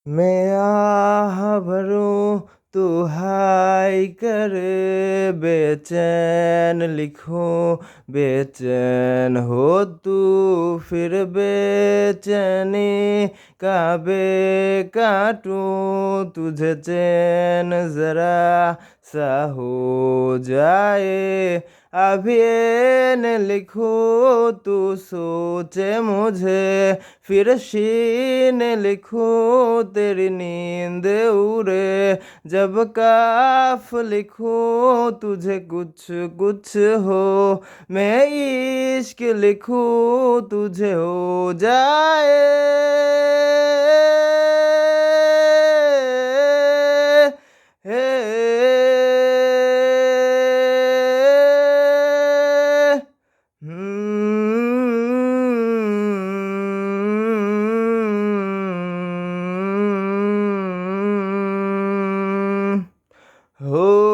मैं आह भरूं तू हाय करे, बेचैन लिखूं बेचैन हो तू, फिर बेचैनी का काटूं तुझे चैन जरा सा हो जाए। अभी न लिखूं तू सोचे मुझे, फिर शीन लिखूं तेरी नींद उड़े। जब काफ लिखूं तुझे कुछ कुछ हो, मैं इश्क लिखूं तुझे हो जाए। हो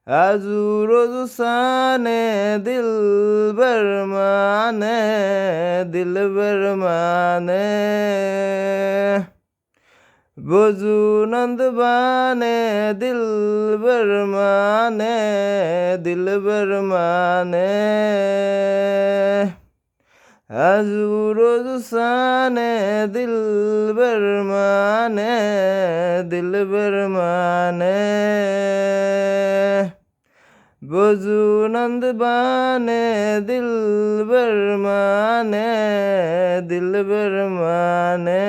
आजू रोज साने दिल बरमाने, दिल बरमाने बोझू नंद बाने, दिल बरमाने, दिल बरमाने आजू रोज साने दिल बरमाने, दिल बरमाने बोझू नंद बाने, दिल बरमाने, दिल बरमाने।